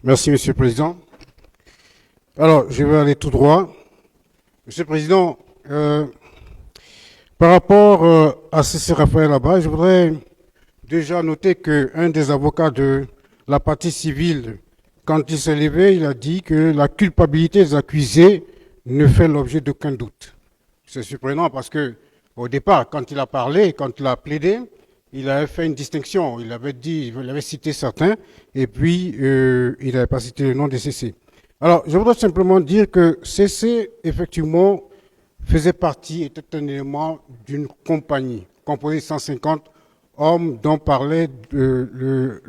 Merci, Monsieur le Président. Alors, je vais aller tout droit. Monsieur le Président, par rapport à C.C. Raphaël là-bas, je voudrais déjà noter qu'un des avocats de la partie civile, quand il s'est levé, il a dit que la culpabilité des accusés ne fait l'objet d'aucun doute. C'est surprenant parce que, au départ, quand il a parlé, quand il a plaidé, il avait fait une distinction. Il avait dit, il avait cité certains, et puis il n'avait pas cité le nom de CC. Alors, je voudrais simplement dire que CC, effectivement, faisait partie, était un élément d'une compagnie composée de 150 hommes dont parlait le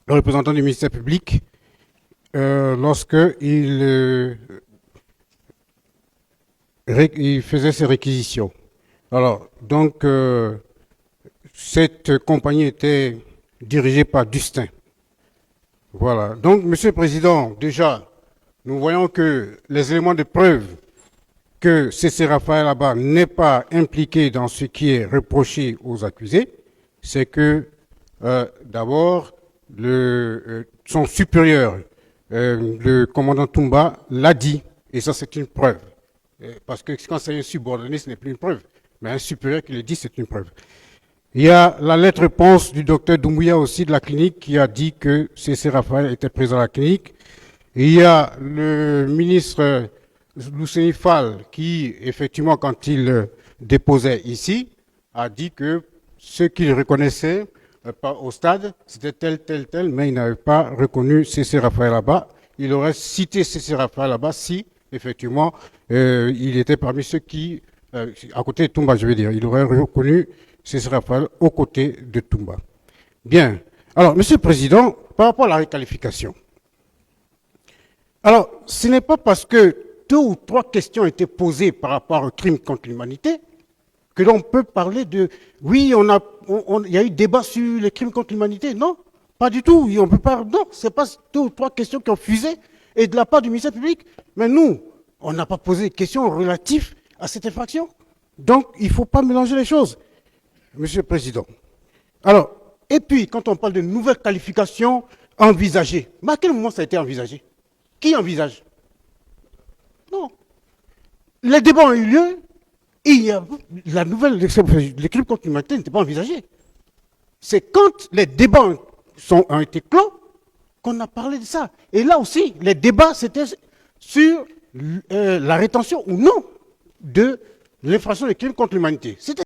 représentant du ministère public lorsqu'il il faisait ses réquisitions. Alors, donc, cette compagnie était dirigée par Dustin. Voilà. Donc, Monsieur le Président, déjà, nous voyons que les éléments de preuve que C.C. Raphaël là-bas n'est pas impliqué dans ce qui est reproché aux accusés, c'est que, d'abord, son supérieur, le commandant Toumba, l'a dit, et ça c'est une preuve. Parce que quand c'est un subordonné, ce n'est plus une preuve. Mais un supérieur qui le dit, c'est une preuve. Il y a la lettre-réponse du docteur Doumbouya aussi de la clinique qui a dit que C.C. Raphaël était présent à la clinique. Et il y a le ministre Luceni Fall qui, effectivement, quand il déposait ici, a dit que ce qu'il reconnaissait au stade, c'était tel, mais il n'avait pas reconnu C.C. Raphaël là-bas. Il aurait cité C.C. Raphaël là-bas si, effectivement, il était parmi ceux qui, à côté de Toumba, je veux dire, il aurait reconnu C.C. Raphaël aux côtés de Toumba. Bien. Alors, Monsieur le Président, par rapport à la requalification, alors, ce n'est pas parce que 2 ou 3 questions étaient posées par rapport au crime contre l'humanité que l'on peut parler de... Oui, il y a eu débat sur les crimes contre l'humanité. Non, pas du tout. On peut pas... Non, ce n'est pas 2 ou 3 questions qui ont fusé et de la part du ministère public. Mais nous, on n'a pas posé de questions relatives à cette infraction. Donc, il ne faut pas mélanger les choses, Monsieur le Président. Alors, et puis, quand on parle de nouvelles qualifications envisagées, mais à quel moment ça a été envisagé? Qui envisage? Non. Les débats ont eu lieu et il y a la nouvelle, les crimes contre l'humanité n'étaient pas envisagés. C'est quand les débats ont été clos qu'on a parlé de ça. Et là aussi, les débats, c'était sur la rétention ou non de l'infraction des crimes contre l'humanité. C'était